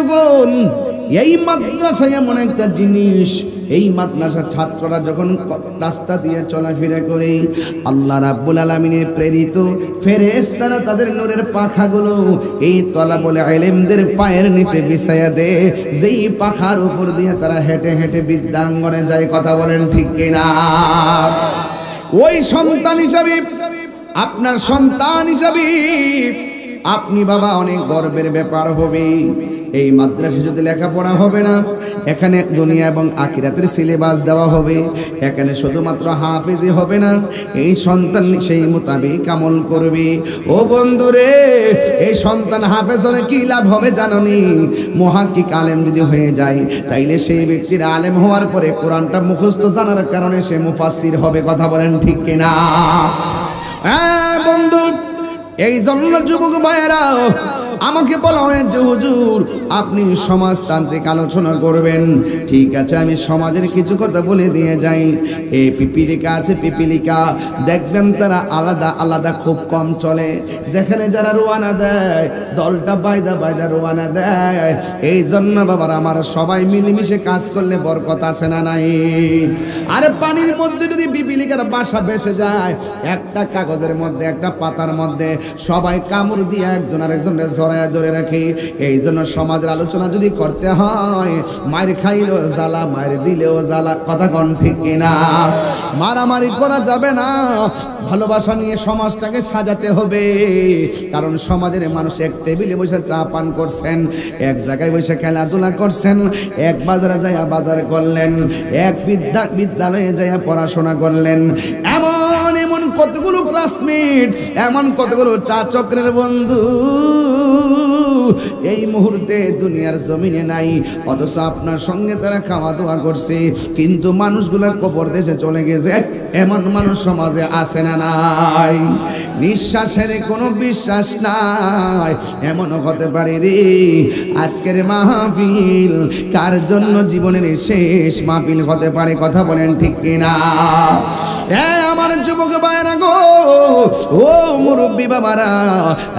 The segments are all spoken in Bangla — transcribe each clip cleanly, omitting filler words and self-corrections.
বন্ধুগণ, এই মাদ্রাসা এমন একটা জিনিস, এই মাদ্রাসার ছাত্ররা যখন রাস্তা দিয়ে চলাফেরা করে, আল্লাহ রাব্বুল আলামিনের প্রেরিত ফেরেশতারা তাদের নূরের পাখাগুলো এই তলাবুল ইলমদের পায়ের নিচে বিছায়া দেয়, যেই পাখার উপর দিয়ে তারা হেঁটে হেঁটে বিদ্যাঙ্গনে যায়। কথা বলেন ঠিক কিনা? ওই সন্তান হিসাবে, আপনার সন্তান হিসাবে আপনি বাবা অনেক গর্বের ব্যাপার হবে। এই মাদ্রাসায় যদি লেখাপড়া হবে না, এখানে দুনিয়া এবং আখিরাতের সিলেবাস দেওয়া হবে, এখানে শুধুমাত্র হাফেজই হবে না, এই সন্তান সেই মোতাবেক আমল করবে। ও বন্ধুরে, এই সন্তান হাফেজ হলে কি লাভ হবে জানোনি? মুহাক্কিক আলেম যদি হয়ে যায়, তাইলে সেই ব্যক্তির আলেম হওয়ার পরে কোরআনটা মুখস্থ জানার কারণে সে মুফাসসির হবে। কথা বলেন ঠিক কিনা? হ্যাঁ বন্ধু, এই জন্য যুবক ভাইয়েরা আমাকে বলা হয়েছে, হুজুর আপনি সমাজতান্ত্রিক আলোচনা করবেন। ঠিক আছে, আমি সমাজের কিছু কথা বলে দিয়ে যাই। এই পিপিলিকা আছে, পিপিলিকা দেখবেন তারা আলাদা আলাদা খুব কম চলে। যেখানে যারা রোয়ানা দেয়, দলটা বাইদা বাইদা রোয়ানা দেয়। এই জন্য বাবার আমার সবাই মিলেমিশে কাজ করলে বরকত আছে না নাই? আরে পানির মধ্যে যদি পিপিলিকার বাসা ভেসে যায়, একটা কাগজের মধ্যে, একটা পাতার মধ্যে সবাই কামড় দিয়ে একজন আরেকজনের জড়ায় ধরে রাখে। এই জন্য সমাজের আলোচনা যদি করতে হয়, মায়ের খাইলেও জ্বালা, মায়ের দিলেও জ্বালা। কথা কোন ঠিক কিনা? মারামারি করা যাবে না, ভালোবাসা নিয়ে সমাজটাকে সাজাতে হবে। কারণ সমাজের মানুষ এক টেবিলে বসে চা পান করছেন, এক জায়গায় বসে খেলাধুলা করছেন, এক বাজারে যাইয়া বাজার করলেন, এক বিদ্যালয়ে যাইয়া পড়াশোনা করলেন। এমন এমন কতগুলো ক্লাসমেট, এমন কতগুলো চা চক্রের বন্ধু এই মুহূর্তে দুনিয়ার জমিনে নাই, অথচ আপনার সঙ্গে তারা খাওয়া দাওয়া করছে, কিন্তু মানুষগুলা কবর দেশে চলে গেছে। এমন মানুষ সমাজে আছে না নাই? নিঃশ্বাসের কোনো বিশ্বাস নাই। এমনও হতে পারে রে, আজকের মাহফিল কার জন্য জীবনের শেষ মাহফিল হতে পারে। কথা বলেন ঠিক কিনা? হ্যাঁ আমার যুবক ভাইরা গো, ও মুরব্বী বাবারা,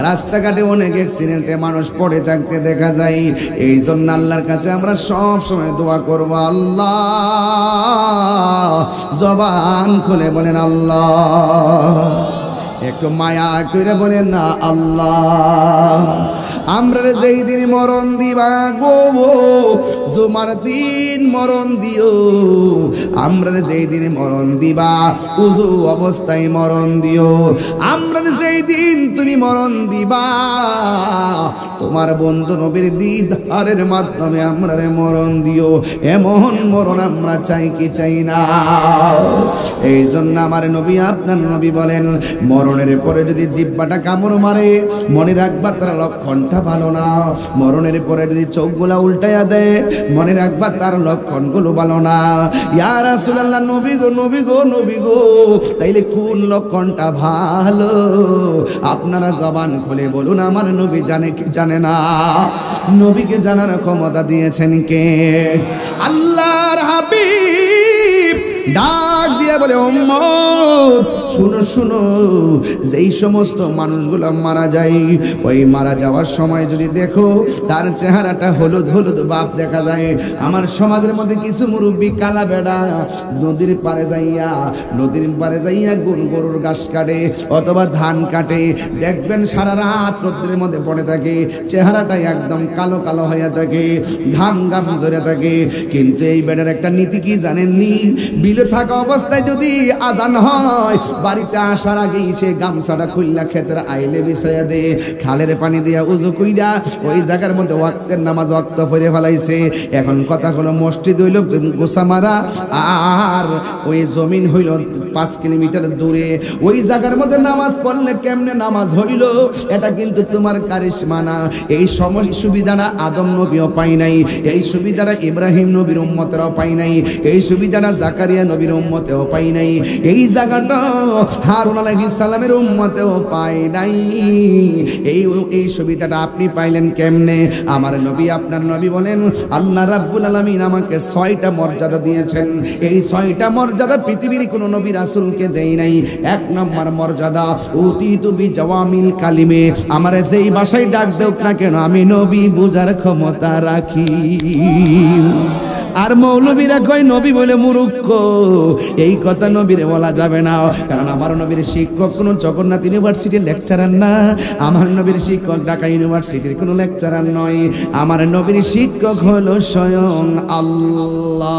রাস্তাঘাটে অনেক অ্যাক্সিডেন্টে মানুষ পড়ে থাকতে দেখা যায়। এই জন্য আল্লাহর কাছে আমরা সব সময় দোয়া করব, আল্লাহ, জবান খুলে বলেন আল্লাহ, একটু মায়া করে বলেন না আল্লাহ। আমরা যেই দিন মরণ দিবা গো, জুমার দিন মরণ দিও। আমরা যেই দিন মরণ দিবা, উজু অবস্থায় মরণ দিও। আমরা যেই দিন তুমি মরণ দিবা, তোমার বন্ধু নবীর দিদারের মাধ্যমে আমরা মরণ দিও। এমন মরণ আমরা চাই কি চাই না? এই জন্য আমার নবী, আপনার নবী বলেন, মরণের পরে যদি জিহ্বাটা কামড় মারে, মনে রাখবা তার লক্ষণটা ভালো না। মরণের পরে যদি চোখগুলা উল্টাইয়া দেয়, মনে রাখবা তার লক্ষণগুলো ভালো না। ইয়া রাসূলুল্লাহ, নবী গো, নবী গো, নবী গো, তাইলে কোন লক্ষণটা ভালো? আপনারা জবান খুলে বলুন, আমার নবী জানে কি জানে না? নবীকে জানার ক্ষমতা দিয়েছেন কে? আল্লাহর হাবিব ডাক দিয়ে বলে, উম্মত শুনো শুনো, যেই সমস্ত মানুষগুলো মারা যায়, ওই মারা যাওয়ার সময় যদি দেখো তার চেহারাটা হলুদ হলুদ ভাব দেখা যায়। আমার সমাজের মধ্যে কিছু মুরব্বী কালা বেড়া নদীর পারে যাইয়া গরুর ঘাস কাটে অথবা ধান কাটে, দেখবেন সারা রাত রোদ্রের মধ্যে পড়ে থাকে, চেহারাটা একদম কালো কালো হয়ে থাকে, ঘাম ঘাম ঝরে থাকে। কিন্তু এই বেড়ার একটা নীতি কি জানেননি? বিলে থাকা অবস্থায় যদি আজান হয়, বাড়িতে আসার আগেই সে গামছাটা খুললা ক্ষেতের আইলে বিছাইয়া দে, খালের পানি দিয়া উজু কইরা ওই জায়গার মধ্যে ওয়াক্তের নামাজ ওয়াক্ত পড়ে ফেলাইছে। এখন কথা হলো, মসজিদ হইল গোসামারা, আর ওই জমিন হইল 5 কিলোমিটার দূরে। ওই জায়গার মধ্যে নামাজ পড়লে কেমনে নামাজ হইল? এটা কিন্তু তোমার কারিশমা না। এই সময় সুবিধাটা আদম নবীও পাই নাই, এই সুবিধাটা ইব্রাহিম নবীর উম্মতেরাও পাই নাই, এই সুবিধাটা জাকারিয়া নবীর উম্মতেও পাই নাই। এই জায়গাটা হারুন আলাইহিস সালামের উম্মতেও পায় নাই। এই সুবিধাটা আপনি পাইলেন কেমনে? আমার নবী, আপনার নবী বলেন আল্লাহ রাব্বুল আলামিন আমাকে 6টা মর্যাদা দিয়েছেন। এই 6টা মর্যাদা পৃথিবীর কোনো নবী রাসূলকে দেই নাই। 1 নম্বর মর্যাদা উতিতু বিজাওয়ামিল কালিমে, আমার যেই ভাষায় ডাক দেও না কেন আমি নবী বুঝার ক্ষমতা রাখি। আর মৌলবীরা কয় নবী বলে মূর্খ, এই কথা নবীরে বলা যাবে না, কারণ আমার নবীর শিক্ষক কোনো জগন্নাথ ইউনিভার্সিটির লেকচারার না, আমার নবীর শিক্ষক ঢাকা ইউনিভার্সিটির কোনো লেকচারার নয়, আমার নবীর শিক্ষক হলো স্বয়ং আল্লাহ।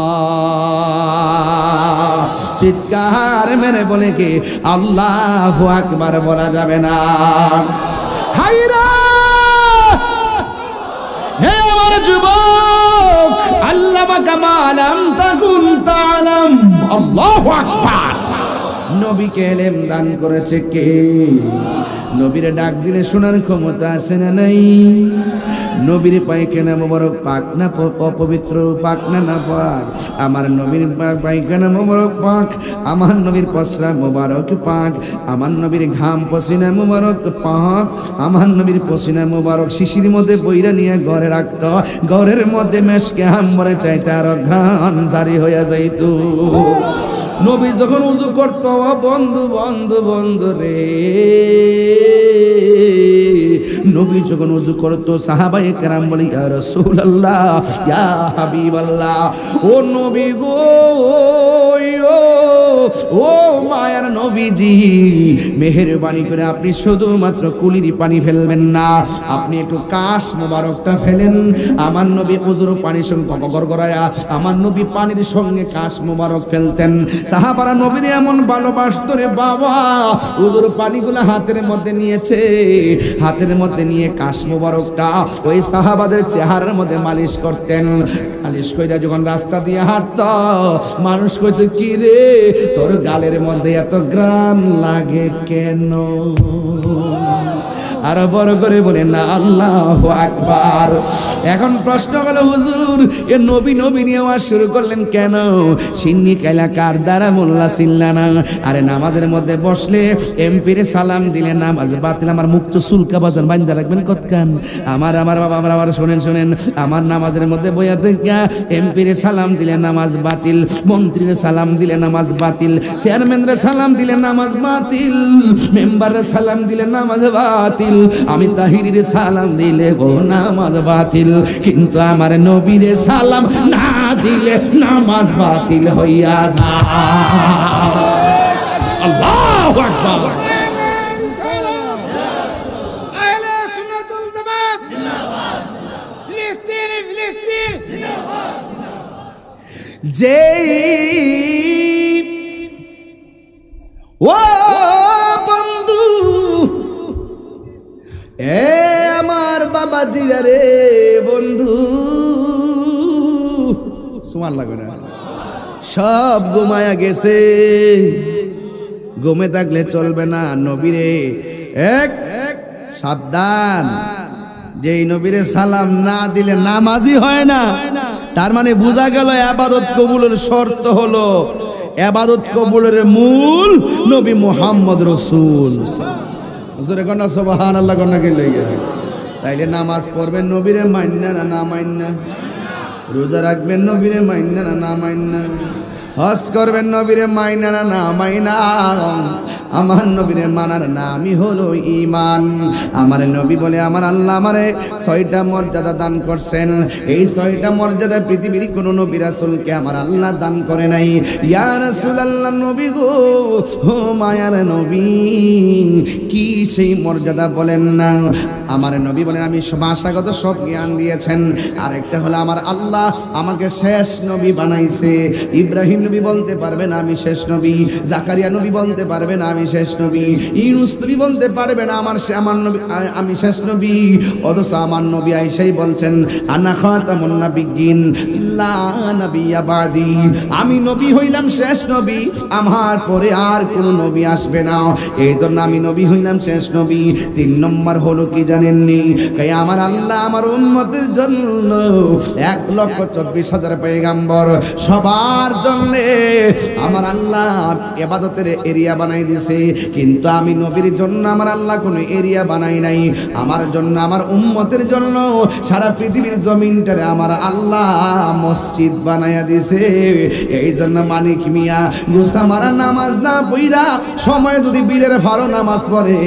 চিৎকার মেরে বলে কি আল্লাহু আকবার বলা যাবে না? হায়রা হে আমার যুবক, আল্লামা কামালাম তাকুন তাআলাম, আল্লাহু আকবার। নবীকে ইলম দান করেছে কে? নবীরে ডাক দিলে শোনার ক্ষমতা আছে না নাই? নবীর পায়খানা মোবারক পাক না অপবিত্র, পাক না না পাক? আমার নবীর পায়খানা মোবারক পাক, আমার নবীর পসরা মোবারক পাক, আমার নবীর ঘাম পসিনা মোবারক পাক, আমার নবীর পসিনা মোবারক শিশির মধ্যে বইরা নিয়ে ঘরে রাখত, ঘরের মধ্যে মেশকে হাম্বরে চাইতে আরো ঘ্রাণ জারি হইয়া যাইত। নবী যখন উযু করত, বন্ধু বন্ধু বন্ধু রে, নবী যখন উযু করত সাহাবায়ে কেরাম বলে ইয়া রাসূলুল্লাহ, ইয়া হাবিবাল্লাহ, ও নবী গো, ও মায়ার নবীজি, মেহেরবানি করে আপনি শুধুমাত্র কুলির পানি ফেলবেন না, আপনি একটু কাশ মোবারকটা ফেলেন। আমার নবী উযুর পানির সঙ্গে গড়গড়ায়া আমার নবী পানির সঙ্গে কাশ মোবারক ফেলতেন। সাহাবারা নবীর এমন ভালোবাসতো রে বাবা, উযুর পানিগুলো হাতের মধ্যে নিয়েছে, হাতের মধ্যে নিয়ে কাশ মোবারকটা ওই সাহাবাদের চেহারার মধ্যে মালিশ করতেন। মালিশ কইরা যখন রাস্তা দিয়ে হাঁটত, মানুষ কইতো কি রে তোর গালের মধ্যে এত গ্রান লাগে কেন? আরো বড় করে বলেন না আল্লাহু আকবার। এখন প্রশ্ন হলো হুজুর এ নবী নবী নিয়ে ওয়াজ শুরু করলেন কেন? সিন্নি এলাকার দ্বারা মোল্লা চিল্লা না। আরে নামাজের মধ্যে বসলে এমপিরে সালাম দিলে নামাজ বাতিল। আমার মুক্ত সুলকা বাজার বাইন্দা রাখবেন কতখান? আমার বাবা আমার শোনেন শোনেন, আমার নামাজের মধ্যে বইয়া দেখা এমপিরে সালাম দিলে নামাজ বাতিল, মন্ত্রীরে সালাম দিলে নামাজ বাতিল, চেয়ারম্যানরে সালাম দিলে নামাজ বাতিল, মেম্বারে সালাম দিলে নামাজ বাতিল, আমি তাহিরিরে সালাম দিলে গো নামাজ বাতিল, কিন্তু আমার নবীরে সালাম না দিলে নামাজ বাতিল হইয়া যায়। আল্লাহু আকবার। যেই ও বন্ধু এ আমার বাবা জিরা রে বন্ধু, সুমান লাগে না, সব ঘুমায়া গেছে। ঘুমে থাকলে চলবে না। নবীরে এক সাবধান, যেই নবীরে সালাম না দিলে নামাজি হয় না, তার মানে বোঝা গেল ইবাদত কবুলের শর্ত হলো, ইবাদত কবুলের মূল নবী মুহাম্মদ রাসূল। জোরে কোন সুবহানাল্লাহ কোন কি লাগে? তাইলে নামাজ পড়বেন নবীরে মান্না না না মান্না, রোজা রাখবেন নবীরে মান্না না না মান্না, হজ করবেন নবীরে মাইনা না না মাইনা, আমার নবীরে মানার নামই হলো ঈমান। আমার নবী বলে আমার আল্লাহ আমারে 6টা মর্যাদা দান করছেন। এই 6টা মর্যাদা পৃথিবীর কোন নবী রাসূলকে আমার আল্লাহ দান করে নাই। ইয়া রাসূলুল্লাহ নবী গো, ও মায়ার নবী, কি সেই মর্যাদা বলেন না? আমার নবী বলেন আমি ভাষাগত সব জ্ঞান দিয়েছেন, আর একটা হলো আমার আল্লাহ আমাকে শেষ নবী বানাইছে। ইব্রাহিম নবী বলতে পারবেন আমি শেষ নবী, জাকারিয়া নবী বলতে পারবেন আমি শেষ নবী, ইউনূস নবী বলতে পারবেন আমার নবী আমি শেষ নবী, অথচ আমার নবী আয়েশাই বলছেন আনা খাতামুন নাবিয়্যিন লা নাবিয়্যা বাদি, আমি নবী হইলাম শেষ নবী, আমার পরে আর কোন নবী আসবে না, এই জন্য আমি নবী হইলাম শেষ নবী। 3 নম্বর হলো কি জানেননি? তাই আমার আল্লাহ আমার উম্মতের জন্য 1,24,000 পয়গম্বর, সবার জন্য আমার আল্লাহ ইবাদতের এরিয়া বানাই দিয়েছে। দিছে, কিন্তু আমি নবীর জন্য আমার আল্লাহ কোনো এরিয়া বানাই নাই। আমার জন্য, আমার উম্মতের জন্য সারা পৃথিবীর জমিনটারে আমার আল্লাহ মসজিদ বানাইয়া দিছে। এই জন্য মানিক মিয়া গুসা মারা নামাজ না পইরা সময় যদি বিলের ফারো নামাজ পড়ে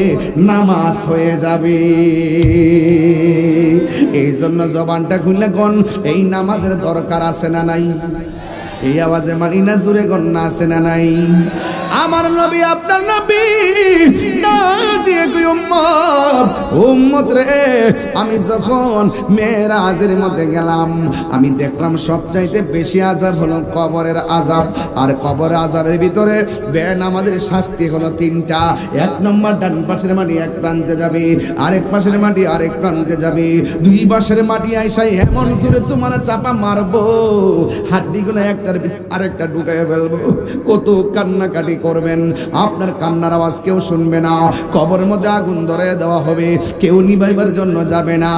নামাজ হয়ে যাবে। এই জন্য জবানটা খুললে কোন এই নামাজের দরকার আছে না নাই? এই আওয়াজে মানি না জুড়ে গন্না আছে না নাই? আমার নবী আপনার নবী না দিয়ে কই উম্মত রে, আমি যখন মেরাজের মধ্যে গেলাম আমি দেখলাম সবচাইতে বেশি আযাব হলো কবরের আযাব। আর কবরের আযাবের ভিতরে বেনামাজের শাস্তি হলো তিনটা। এক নম্বর, ডান পাশের মাটি এক প্রান্তে যাবে, আরেক পাশের মাটি আরেক প্রান্তে যাবে, দুই পাশের মাটি আইসাই এমন জোরে তোমার চাপা মারবো হাড্ডিগুলো একটার ভিতরে আরেকটা ঢুকাইয়া ফেলবো। কত কান্নাকাটি করবেন, আপনার কান্নার আওয়াজ কেউ শুনবে না। কবরের মধ্যে আগুন ধরে দেওয়া হবে, কেউ নিভাইবার জন্য যাবে না।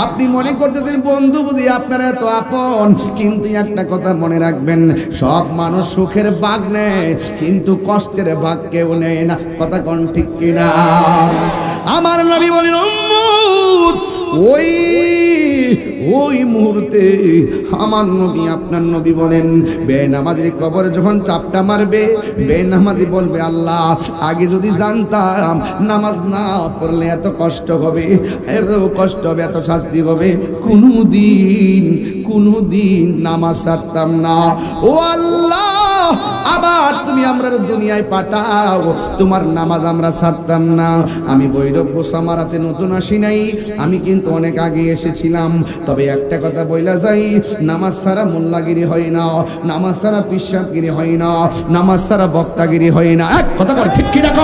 আপনি মনে করতেছেন বন্ধু বুঝি আপনার এত আপন, কিন্তু একটা কথা মনে রাখবেন, সব মানুষ সুখের ভাগ নেয় কিন্তু কষ্টের ভাগ কেউ নেয় না। কথা কোন ঠিক কিনা? আমার নবী বলেন উম্মত ওই মুহূর্তে আমার নবী আপনার নবী বলেন বেনামাজির কবরে যখন চাপটা মারবে বেনামাজি বলবে আল্লাহ আগে যদি জানতাম নামাজ না পড়লে এত কষ্ট হবে, এত কষ্ট হবে, এত শাস্তি হবে, কোনদিন নামাজ ছাড়তাম না। ও আল্লাহ আবার তুমি আমরা দুনিয়ায় পাঠাও, তোমার নামাজ আমরা ছাড়তাম না। আমি বৈরব গোসামারাতে নতুন আসি নাই, আমি কিন্তু অনেক আগে এসেছিলাম। তবে একটা কথা বইলা যাই, নামাজ ছাড়া মোল্লাগিরি হয় না, নামাজ ছাড়া পিশাবগিরি হয় না, নামাজ ছাড়া বক্তাগিরি হয় না। এক কথা কর ঠিক কি রাখ,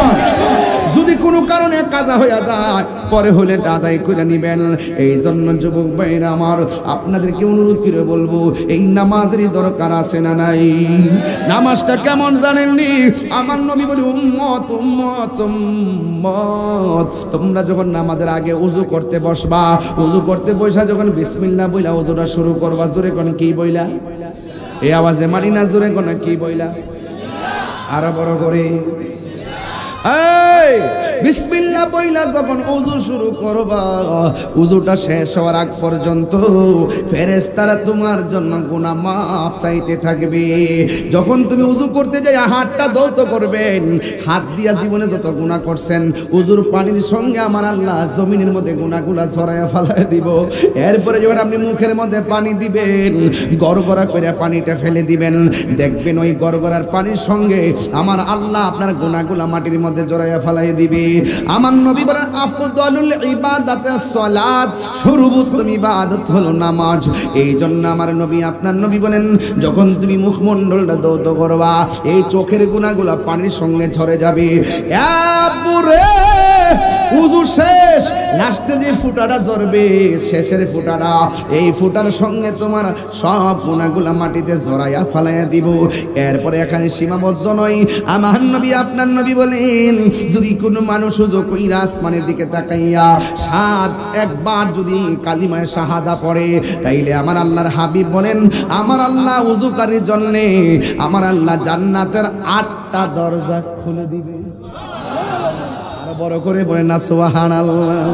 যদি কোনো কারণে কাজা হয়ে যায় পরে হলে আদায় করে নিবেন। এই জন্য যুবক ভাইরা আমার আপনাদেরকে অনুরোধ করে বলবো, এই নামাজেরই দরকার আছে না নাই? নামাজটা কেমন জানেননি? আমার নবী বলে উম্মত উম্মত উম্মত, তোমরা যখন নামাজের আগে উযু করতে বসবা, উযু করতে বসা যখন বিসমিল্লাহ বইলা উযুটা শুরু করবা, জোরে কোন কি বইলা? এই আওয়াজে মানি না জোরে কোন কি বইলা? আরো বড় করে এই বিসমিল্লাহ বইলা যখন ওযু শুরু করবা, ওযুটা শেষ হওয়ার আগ পর্যন্ত ফেরেশতারা তোমার জন্য গুনাহ মাফ চাইতে থাকবে। যখন তুমি ওযু করতে যাই হাতটা ধৌত করবেন, হাত দিয়া জীবনে যত গুনাহ করছেন ওযুর পানির সঙ্গে আমার আল্লাহ জমিনের মধ্যে গুনাহগুলা ছড়ায়া ফেলায় দিব। এরপরে যখন আপনি মুখের মধ্যে পানি দিবেন, গড়গড়া করে পানিটা ফেলে দিবেন, দেখবেন ওই গড়গড়ার পানির সঙ্গে আমার আল্লাহ আপনার গুনাহগুলা মাটির মধ্যে জড়াইয়া ফেলাই দিবে। আমার নবী বলেন আফদালুল ইবাদাতিস সালাত, সর্বোত্তম ইবাদত হলো নামাজ। এই জন্য আমার নবী আপনার নবী বলেন যখন তুমি মুখমণ্ডলটা ধৌত করবা এই চোখের গুনাহগুলা পানির সঙ্গে ঝরে যাবে। এরপরে ওযু শেষ, লাস্টে যে ফুটাটা ঝরবে শেষের ফুটাটা, এই ফুটার সঙ্গে তোমার সব গুনাহগুলা মাটিতে জড়াইয়া ফেলাইয়া দিব। এরপরে এখানে সীমাবদ্ধ নয়, আমার নবী আপনার নবী বলেন যদি কোনো মানুষ ওযু কইরা আসমানের দিকে তাকাইয়া একবার যদি কালিমায়ে শাহাদা পড়ে, তাইলে আমার আল্লাহর হাবিব বলেন আমার আল্লাহ ওযুকারীর জন্য আমার আল্লাহ জান্নাতের 8টা দরজা খুলে দিবে। আর বড় করে বলেন না সুবহানাল্লাহ,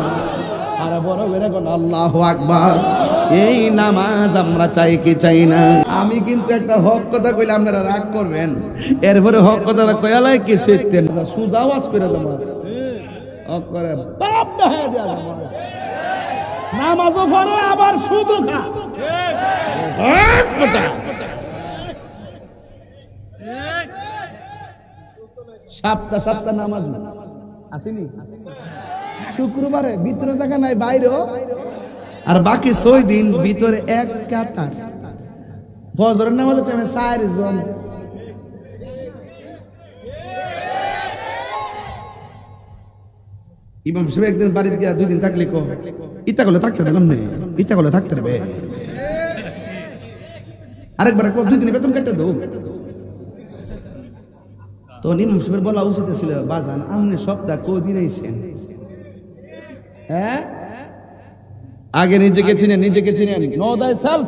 আর বড় করে বলেন আল্লাহু আকবার। এই নামাজ আমরা চাই কি চাই না? আমি কিন্তু একটা হক কথা কইলে আপনারা রাগ করবেন, এরপরে হক কথাটা কয়ালাই কি শিখতেন সুজা আওয়াজ করে নামাজ হক করে বাপ না হয়ে যায় নামাজও পড়ে আবার সুদও খা। সাতটা নামাজ আসেনি, শুক্রবারে ভিতরে জায়গা নাই বাইরেও, আর বাকি 6 দিন ভিতরে এক কাতার। ফজরের নামাজের টাইমে 4 জন, ইমাম সাহেব একদিন বাড়িতে গিয়ে 2 দিন থাকলে কো ইতা করলে থাকতে পারলাম না, ইতা করলে থাকতে পারবে। আরেকবার কো 2 দিন বেতন কেটে দাও। তো ইমাম সাহেবের বলা উচিত ছিল বাজান আপনি সপ্তাহ কদিন আইছেন? হ্যাঁ, আগে নিজেকে চিনেন, নিজেকে চিনেন, নো দাই সেলফ,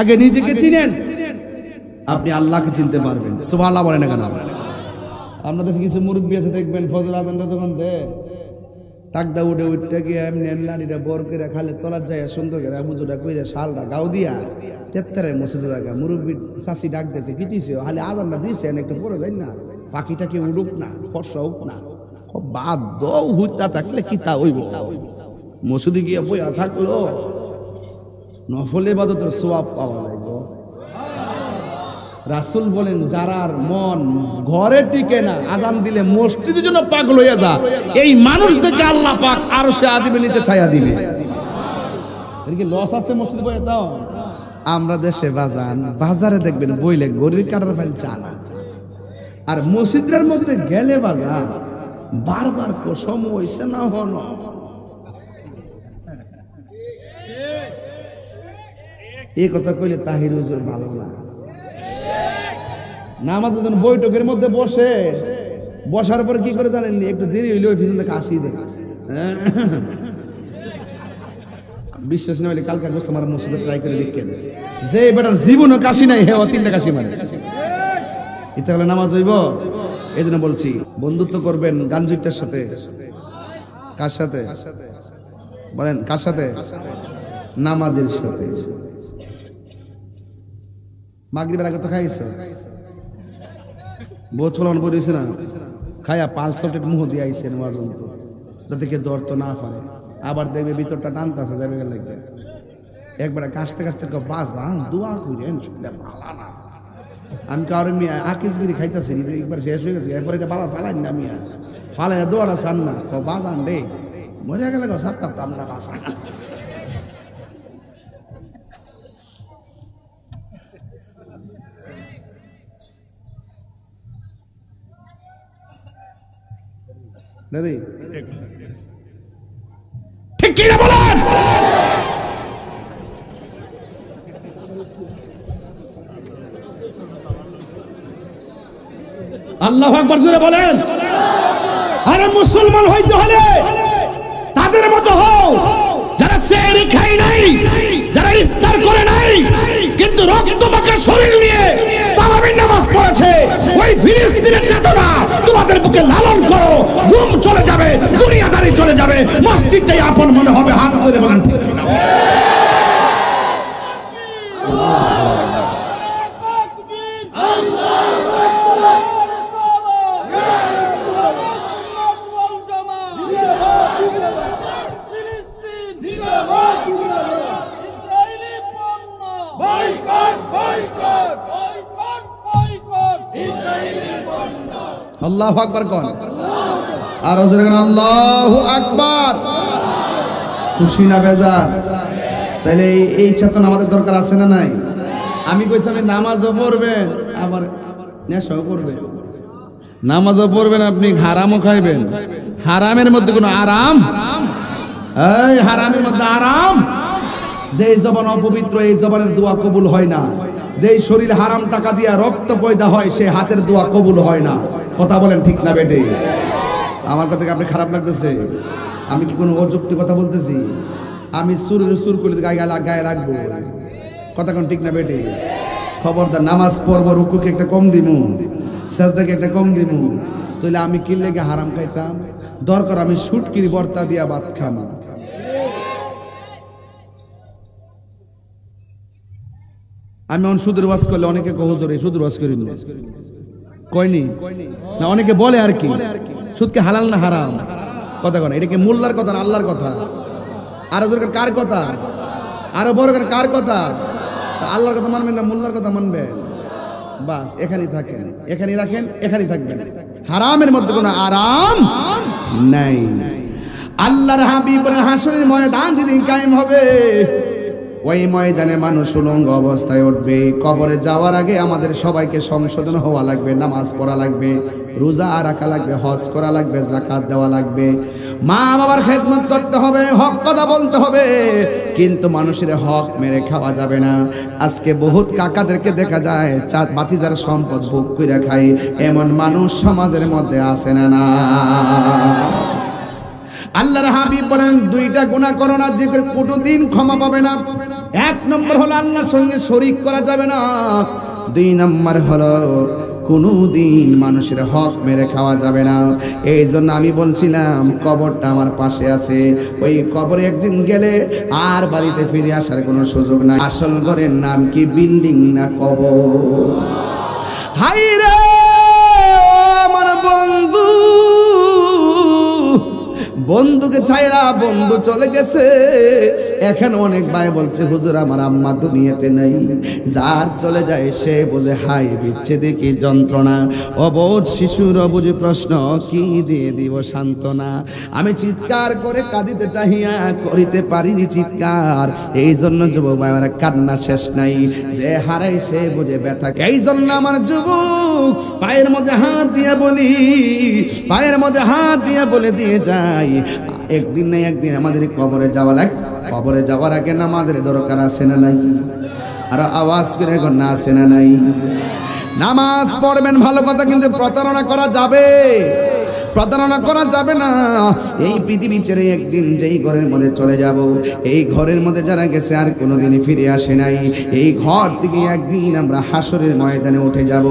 আগে নিজেকে চিনেন, আপনি আল্লাহকে চিনতে পারবেন। সুবহানাল্লাহ বলেন না কেন? আপনাদের কিছু মুরব্বী আছে দেখবেন ফজর আজানটা যখন দেয় টাকদা উঠে উঠতে গিয়ে এমনি লাড়িটা বর করে খালে তলার যায় সুন্দর করে বুঝোটা কইরা শালটা গাও দিয়া তেত্তারে মসজিদে জায়গা মুরব্বী চাষি ডাক দিয়েছে কিটিছে খালি আজানটা দিয়েছেন একটু পরে যাই না পাখিটাকে উড়ুক না ফর্সা হোক না বাদ দৌ হুতা থাকলে কি তা হইব মসজিদে গিয়ে বইয়া থাকলো নফল ইবাদতের সওয়াব পাওয়া যাইব। রাসূল বলেন যারার মন ঘরে টিকে না আজান দিলে মসজিদের জন্য পাগল হয়ে যা এই মানুষদেরকে আল্লাহ পাক আরশে আজিমের নিচে ছায়া দিবে। এর কি লস আছে মসজিদে বইয়া দাও? আমরা দেশে বাজারে দেখবেন বইলে গরির কাটার ফাইল চানা আর মসজিদের মধ্যে গেলে বাজার বারবার কসম হইছে না হন এই কথা কইলে তাহির হুজুর ভালো না। নামাজের জন্য বৈঠকের মধ্যে বসে বসার পর কি করে জানেন একটু দেরি হইলে ওই পিছন থেকে কাশি দেয়। বিশ্বাস না হলে কালকে গোসা মারা মসজিদে ট্রাই করে দেখেন যে বেটার জীবনও কাশি নাই হে 3টা কাশি মারে এটা হলে নামাজ হইব? এই জন্য বলছি বন্ধুত্ব করবেন গাঞ্জুইটার সাথে। কার সাথে বলেন? কার সাথে? নামাজের সাথে। মাগরিবের আগে তো খাইছ বোতল পড়েছে না খায়া 5 চকলেট মুহ দিয়ে আইছে নামাজ তো যাতে কে দর তো না পারে আবার দেখবে ভিতরটা টানতেছে যাবে লাগবে একবার কাশতে কাশতে বাজা দোয়া করেন ভালা না আমি কারো মিয়া আকিস বিড়ি খাইতেছি একবার শেষ হয়ে গেছে এরপর এটা পালা ফালাই না মিয়া ফালাই দোয়াটা চান না বাজান রে মরে গেলে সাতটা আমরা বাঁচান ঠিক কি না বলেন? আল্লাহু আকবার জোরে বলেন। আরে মুসলমান হইতে হলে তাদের মতো হও যারা সেহরি খায় নাই, যারা ইফতার করে নাই, কিন্তু রক্ত মাখা শরীর নিয়ে তারাবির নামাজ পড়েছে। ওই ফিলিস্তিনের চেতনা তোমাদের বুকে লালন করো, ঘুম চলে যাবে, দুনিয়াদারি চলে যাবে, মসজিদটাই আপন মনে হবে। হাত ধরে বলেন ঠিক না? আল্লাহু আকবার কোন আর জোরে কোন আল্লাহু আকবার। খুশি না বেজার? তাহলে এই চেতনা আমাদের দরকার আছে না নাই? আমি কইছি আপনি নামাজও পড়বেন আবার নেশাও করবেন। নামাজও পড়বেন আপনি হারামও খাইবেন। হারামের মধ্যে কোনো আরাম? এই হারামের মধ্যে আরাম? যে জবান অপবিত্র এই জবানের দোয়া কবুল হয় না। যেই শরীর হারাম টাকা দিয়া রক্ত পয়দা হয় সে হাতের দোয়া কবুল হয় না। কথা বলেন ঠিক না বেটে? আমার কথা কি আপনি খারাপ লাগতেছে? আমি কি কোনো অযুক্তি কথা বলতেছি? আমি সুর করে গায়ে লাগবো? কথা কোন ঠিক না বেটে? খবরদার নামাজ পড়বো, রুকুকে একটা কম দিমু, সাজদাকে একটা কম দিমু। তাহলে আমি কি লেগে হারাম খাইতাম? দরকার আমি শুটকির বর্তা দিয়া ভাত খাম। আমি অন সুদের ওয়াজ করলে অনেকে কহজরে সুদের ওয়াজ করি কয়নি না, অনেকে বলে আর কি সুদকে হালাল না হারাম? কথা কন, এটা কি মোল্লার কথা না আল্লাহর কথা? আরো দরকার কার কথা? আরো বড় কার কথা? আল্লাহর কথা মানবেন না মোল্লার কথা মানবেন? বাস এখানেই থাকেন, এখানেই রাখেন, এখানেই থাকবেন। হারামের মধ্যে কোনো আরাম নাই। আল্লাহর হাবিবের হাসরের ময়দান যেদিন কায়েম হবে ওই ময়দানে মানুষ উলঙ্গ অবস্থায় উঠবে। কবরে যাওয়ার আগে আমাদের সবাইকে সংশোধন হওয়া লাগবে, নামাজ পড়া লাগবে, রোজা রাখা লাগবে, হজ করা লাগবে, যাকাত দেওয়া লাগবে, মা বাবার খেদমত করতে হবে, হক কথা বলতে হবে, কিন্তু মানুষের হক মেরে খাওয়া যাবে না। আজকে বহুত কাকাদেরকে দেখা যায় বাতিজার সম্পদ ভোগ করে খায়, এমন মানুষ সমাজের মধ্যে আছে না? না। আল্লাহর হাবিব বলেন দুইটা গুনাহ করো না যে কোনোদিন ক্ষমা পাবে না। এক নম্বর হলো আল্লাহর সঙ্গে শরীক করা যাবে না। দুই নম্বর হলো কোনোদিন মানুষের হক মেরে খাওয়া যাবে না। এই জন্য আমি বলছিলাম কবরটা আমার পাশে আছে, ওই কবরে একদিন গেলে আর বাড়িতে ফিরে আসার কোনো সুযোগ নাই। আসল ঘরের নাম কি বিল্ডিং না কবর? হাই রে আমার বন্ধু, বন্ধুকে ছাইরা বন্ধু চলে গেছে। এখন অনেক ভাই বলছে হুজুর আমার আম্মা দুনিয়াতে নাই। যার চলে যায় সে বোঝে হাই বিচ্ছেদে কি যন্ত্রণা, অবোধ শিশুর অবুঝ প্রশ্ন কি দিয়ে দিব সান্ত্বনা। আমি চিৎকার করে কাঁদিতে চাহিয়া করিতে পারিনি চিৎকার। এই জন্য যুবক ভাইরা কান্না শেষ নাই, যে হারাই সে বোঝে ব্যথা। এই জন্য আমার যুবক পায়ের মধ্যে হাত দিয়ে বলি, পায়ের মধ্যে হাত দিয়ে বলে দিয়ে যাই, একদিন না একদিন আমাদের কবরে যাওয়া লাগবে। কবরে যাওয়ার আগে নামাজের দরকার আছে না নাই? আর আওয়াজ করে এখন না আছে না নাই? নামাজ পড়বেন ভালো কথা, কিন্তু প্রতারণা করা যাবে, প্রতারণা করা যাবে না। এই পৃথিবী ছেড়ে একদিন যেই ঘরের মধ্যে চলে যাব, এই ঘরের মধ্যে যারা গেছে আর কোনোদিনই ফিরে আসে নাই, এই ঘর থেকে একদিন আমরা হাসরের ময়দানে উঠে যাব।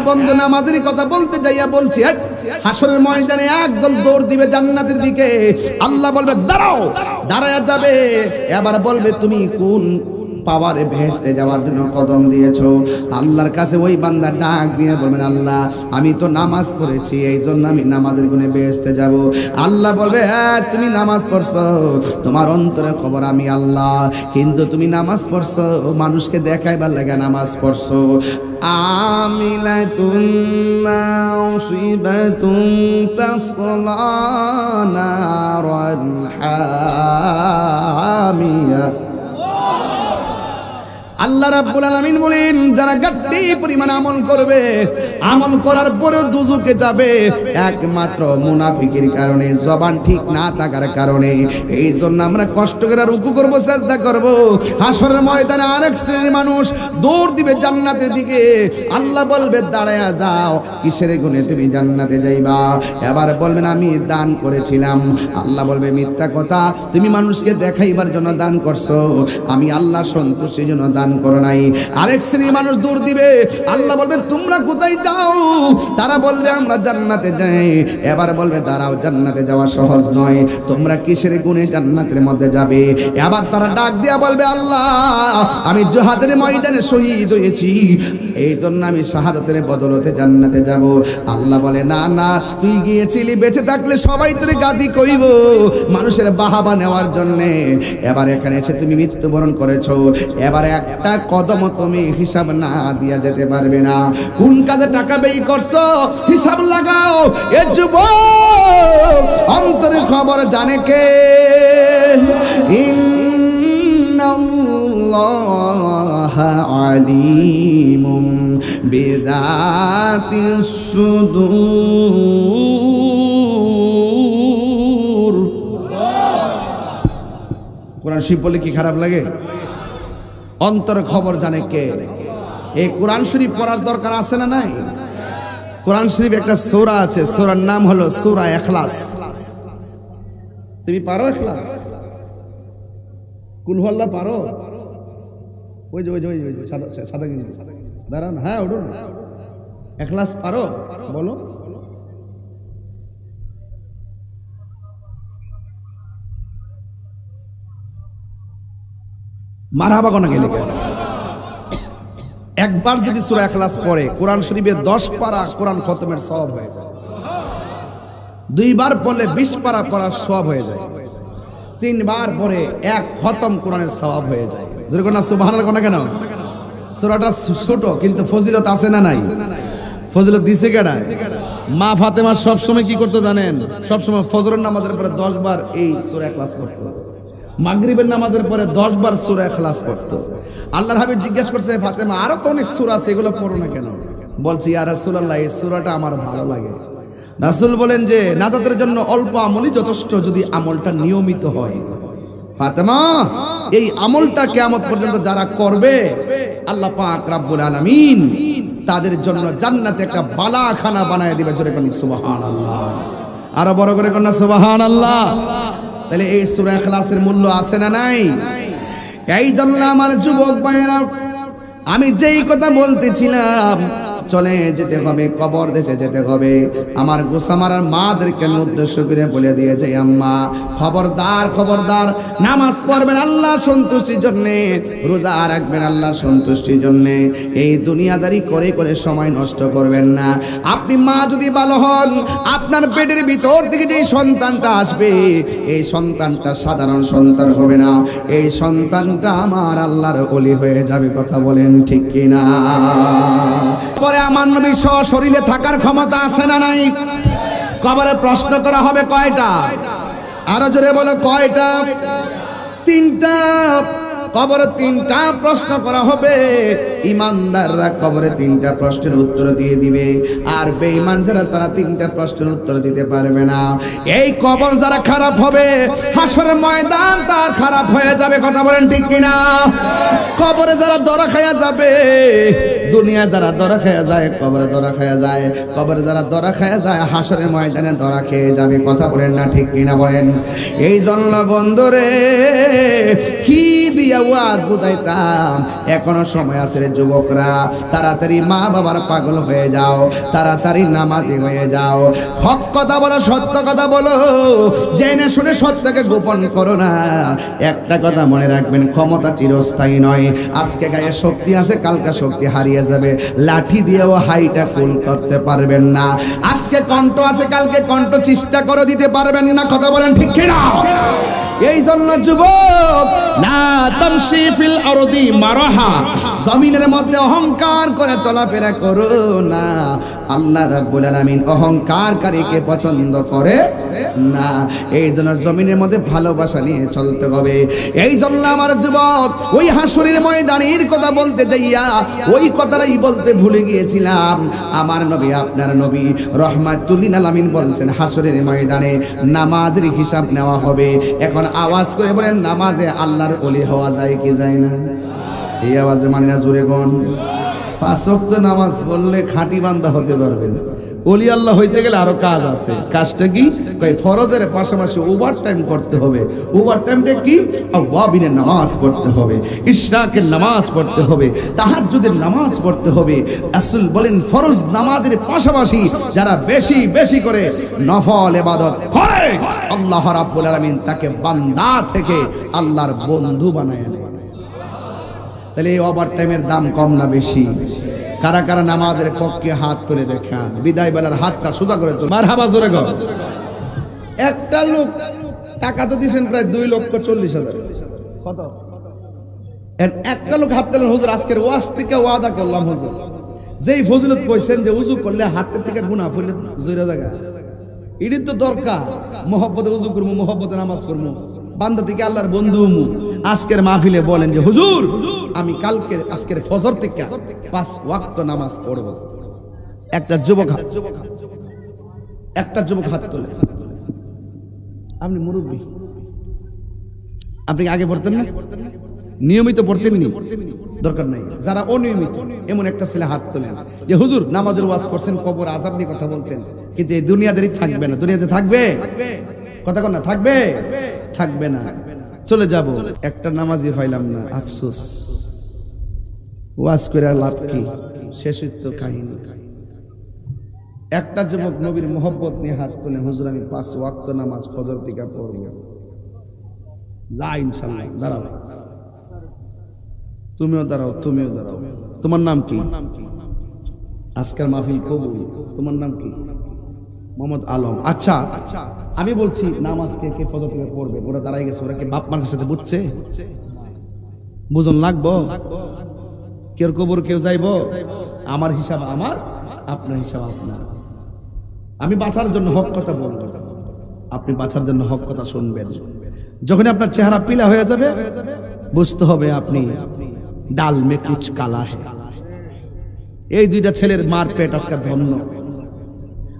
বন্ধু নামাজের কথা বলতে যাইয়া বলছি, হাসরের ময়দানে একদল দৌড় দিবে জান্নাতের দিকে। আল্লাহ বলবে দাঁড়াও, দাঁড়ায়া যাবে। এবার বলবে তুমি কোন পাওয়ারে ভেস্তে যাওয়ার জন্য কদম দিয়েছো? আল্লাহর কাছে ওই বান্দা ডাক দিয়ে বলবেন আল্লাহ আমি তো নামাজ পড়েছি, এই জন্য আমি নামাজের গুণে ভেস্তে যাব। আল্লাহ বলবে হ্যাঁ তুমি নামাজ পড়ছো, তোমার অন্তরে খবর আমি আল্লাহ, কিন্তু তুমি নামাজ পড়ছো মানুষকে দেখাইবার লাগে নামাজ পড়ছো। আমিলাতুন নাসিবাতুন তাসলা নারান হামিয়া। আল্লাহ রাব্বুল আলামিন বলেন যারা গাড্ডি পরিমাণ আমল করবে, আমল করার পরেও দুজকে যাবে একমাত্র মুনাফিকের কারণে, জবান ঠিক না থাকার কারণে। এই জন্য আমরা কষ্ট করে রুকু করব, সিজদা করব। হাসরের ময়দানে আরেক শ্রেণীর মানুষ দৌড় দিবে জান্নাতের দিকে। আল্লাহ বলবে দাঁড়ায়া যাও, কিসের গুণে তুমি জান্নাতে যাইবা? এবার বলবেন আমি দান করেছিলাম। আল্লাহ বলবে মিথ্যা কথা, তুমি মানুষকে দেখাইবার জন্য দান করছো, আমি আল্লাহ সন্তুষ্টির জন্য দান করো নাই। আরেক শ্রেণীর মানুষ দৌড় দিবে। আল্লাহ বলবে তোমরা কোথায় যাও? তারা বলবে আমরা জান্নাতে যাই। এবার বলবে দাঁড়াও, জান্নাতে যাওয়া সহজ নয়, তোমরা কিসের গুণে জান্নাতের মধ্যে যাবে? এবার তারা ডাক দিয়া বলবে আল্লাহ আমি জিহাদের ময়দানে শহীদ হয়েছি, এই জন্য আমি শাহাদাতের বদলতে জান্নাতে যাব। আল্লাহ বলে না না, তুই গিয়েছিলি, বেঁচে থাকলে সবাই তোরে গাজী কইব মানুষের বাহাবা নেওয়ার জন্যে। এবার এখানে এসে তুমি মৃত্যুবরণ করেছো, এবার একটা কদম তুমি হিসাব না দিয়া যেতে পারবে না। কোন কাজে টাকা ব্যয় করছো হিসাব লাগাও। এ যুবক অন্তরে খবর জানে কে? ইন্নাল্লাহা আলিমুম বিযাতিস সুদূর। কোরআন শরীফ বলে কি খারাপ লাগে? অন্তরে খবর জানে কে? এই কোরআন শরীফ পড়ার দরকার আছে না নাই? কোরআন শরীফ একটা সূরা আছে, সূরার নাম হলো সূরা ইখলাস। তুমি পারো ইখলাস? কুল হুয়াল্লাহ পারো? ওই যে সাদা সাদা গেঞ্জি দাঁড়ান, হ্যাঁ উঠুন। ইখলাস পারো? বলো। মারহাবা কোনা গেলে একবার যদি সূরা ইখলাস পড়ে কোরআন শরীফের 10 পারা কোরআন খতমের সওয়াব হয়ে যায়। দুইবার পড়লে 20 পারা পড়ার সওয়াব হয়ে যায়। তিনবার পড়ে এক খতম কোরআনের সওয়াব হয়ে যায়। যেরকম না সুবহানাল্লাহ কোনা কেন? সূরাটা ছোট কিন্তু ফজিলত আছে না নাই? ফজিলত দিছে কেডা? মা ফাতেমা সব সময় কি করতে জানেন? সব সময় ফজরের নামাজের পরে 10 বার এই সূরা ইখলাস পড়তো, মাগরিবের নামাজের পরে 10 বার সূরা ইখলাস পড়তো। আল্লাহর হাবিব জিজ্ঞেস করছে ফাতেমা আরো তো অনেক সূরা আছে, এগুলো পড়ো না কেন? বলছি ইয়া রাসূলুল্লাহ এই সূরাটা আমার ভালো লাগে। রাসূল বলেন যে নাজাতের জন্য অল্প আমলই যথেষ্ট, যদি আমলটা নিয়মিত হয়। ফাতেমা এই আমলটা কিয়ামত পর্যন্ত যারা করবে আল্লাহ পাক রব্বুল আলামিন তাদের জন্য জান্নাতে একটা বালাখানা বানায় দিবে। জোরে কোন সুবহানাল্লাহ, আরো বড় করে কোন সুবহানাল্লাহ। তাহলে এই সূরা ইখলাসের মূল্য আছে না নাই? এই জন্য আমার যুবক ভাইয়েরা আমি যেই কথা বলতেছিলাম চলে যেতে হবে, কবর দেশে যেতে হবে। আমার গোসামারার মাদেরকে উদ্দেশ্য করে বলে দিয়েছে, আম্মা খবরদার খবরদার, নামাজ পড়বেন আল্লাহ সন্তুষ্টির জন্যে, রোজা রাখবেন আল্লাহ সন্তুষ্টির জন্যে, এই দুনিয়াদারি করে করে সময় নষ্ট করবেন না। আপনি মা যদি ভালো হন, আপনার পেটের ভিতর থেকে যে সন্তানটা আসবে, এই সন্তানটা সাধারণ সন্তান হবে না, এই সন্তানটা আমার আল্লাহর ওলি হয়ে যাবে। কথা বলেন ঠিক কিনা? পরে আমার নবী সশরীরে থাকার ক্ষমতা আছে না নাই? কবরে প্রশ্ন করা হবে কয়টা? আরো জোরে বলো কয়টা? তিনটা। কবরে তিনটা প্রশ্ন করা হবে। ইমানদাররা কবরে তিনটা প্রশ্নের উত্তর দিয়ে দিবে, আর বেঈমান যারা তারা তিনটা প্রশ্নের উত্তর দিতে পারবে না। এই কবর যারা খারাপ হবে, হাসরের ময়দান তার খারাপ হয়ে যাবে। কথা বলেন ঠিক কিনা? কবরে যারা দরা খায়া যাবে, দুনিয়া যারা দরা খায়া যায় কবরে দরা খায়া যায়, কবরে যারা দরা খায়া যায় হাসরের ময়দানে দরা খেয়ে যাবে। কথা বলেন না ঠিক কিনা বলেন? এই জন্য বন্ধুরে কি দিয়া ওয়াজ বুঝাইতাম, এখনো সময় আছে রে যুবকরা, তাড়াতাড়ি মা বাবার পাগল হয়ে যাও, তাড়াতাড়ি নামাজি হয়ে যাও, হক কথা বলো, সত্য কথা বলো, জেনে শুনে সত্যকে গোপন করো না। একটা কথা মনে রাখবেন, ক্ষমতা চিরস্থায়ী নয়। আজকে গায়ে শক্তি আছে, কালকে শক্তি হারিয়ে যাবে। লাঠি দিয়েও হাইটা কুল করতে পারবেন না। আজকে কণ্ঠ আছে, কালকে কণ্ঠ চেষ্টা করে দিতে পারবেন না। কথা বলেন ঠিক কিনা? এই জন্য যুবক, না তামশি ফিল আরদি মারাহা, জমিনের মধ্যে অহংকার করে চলাফেরা করো না। আল্লাহ রাব্বুল আলামিন অহংকারকারীকে পছন্দ করে না। এই জন্য জমিনের মধ্যে ভালোবাসা নিয়ে চলতে হবে। এই জন্য আমার যুবক, ওই হাসরের ময়দানের কথা বলতে যাইয়া ওই কথাটাই বলতে ভুলে গিয়েছিলাম। আমার নবী, আপনার নবী রহমাতুল লিল আলামিন বলছেন, হাসরের ময়দানে নামাজের হিসাব নেওয়া হবে। এখন আওয়াজ করে বলেন, নামাজে আল্লাহর ওলি হওয়া যায় কি যায় না? এই আওয়াজে মানে না, জোরে কোন? 5 ওয়াক্ত নামাজ পড়লে খাঁটি বান্দা হতে পারবেন। ওলি আল্লাহ হইতে গেলে আরো কাজ আছে। কাজটা কি? কই ফরজের পাশাপাশি ওভার টাইম করতে হবে। ওভার টাইমটা কি? আওয়াবিনের নামাজ পড়তে হবে, ইশরাকের নামাজ পড়তে হবে, তাহাজ্জুদের নামাজ পড়তে হবে। রাসূল বলেন, ফরজ নামাজের পাশাপাশি যারা বেশি বেশি করে নফল ইবাদত করে, আল্লাহ রাব্বুল আলামিন তাকে বান্দা থেকে আল্লাহর বন্ধু বানায় নেয়। তাহলে এই ওভার টাইমের দাম কম না বেশি? কারা কারা নামাজের পক্ষে হাত তুলে দেখান, বিদায় বেলার হাতটা সোজা করে তুলে মারহাবা জোরে গো। একটা লোক টাকা তো দিয়েছেন প্রায় 2,40,000। কত? একটা লোক হাত তুলেন, হুজুর আজকের ওয়াজ থেকে ওয়াদা করলাম, হুজুর যেই ফজিলত কইছেন যে উযু করলে হাতের থেকে গুনাহ ফলে জোরে জায়গা, এটি তো দরকার। মোহব্বতে উযু করবো, মোহব্বতে নামাজ পড়বো, বান্দা থেকে আল্লাহর বন্ধু হমু। আজকের মাহফিলে বলেন যে হুজুর আমি আজকের ফজর থেকে 5 ওয়াক্ত নামাজ পড়ব। একটা যুবক হাত তোলে। আপনি মুরব্বী, আপনি আগে পড়তেন না? নিয়মিত পড়তেন নি? দরকার নাই। যারা অনিয়মিত, এমন একটা ছেলে হাত তোলেন যে হুজুর নামাজের ওয়াজ করছেন, কবর আযাব নিয়ে কথা বলছেন, কিন্তু এই দুনিয়াদারি থাকবে না। দুনিয়াতে থাকবে? কথা কন না, থাকবে? থাকবে না। চলে যাব। একটা নামাজি পাইলাম না, আফসোস। ওয়াজ করে লাভ কি? শেষই তো কাহিনী। একটা যুবক নবীর মোহব্বত নিয়ে হাত তোলে, হুজুর আমি 5 ওয়াক্ত নামাজ ফজর থেকে পড়ব। যা ইনশাআল্লাহ। দাঁড়াও, তুমিও দাঁড়াও, তুমিও দাঁড়াও। তোমার নাম কি? আজকের মাহফিল কবুল। তোমার নাম কি? মোহাম্মদ আলম। আচ্ছা, আমি বলছি নামাজ কে কে ফজর থেকে পড়বে? ওরা দাঁড়াই গেছে, ওরা কি বাপ মার সাথে বুঝছে? বুঝন লাগবো। কেউ কবর কেউ যাইব, আমার হিসাব আমার, আপনার হিসাব আপনার। আমি বাঁচার জন্য হক কথা বলবো, আপনি বাঁচার জন্য হক কথা শুনবেন। যখন আপনার চেহারা পিলা হয়ে যাবে, বুঝতে হবে আপনি ডাল মে কুচ কালা হে। এই দুইটা ছেলের মার পেট আজকে ধন্য।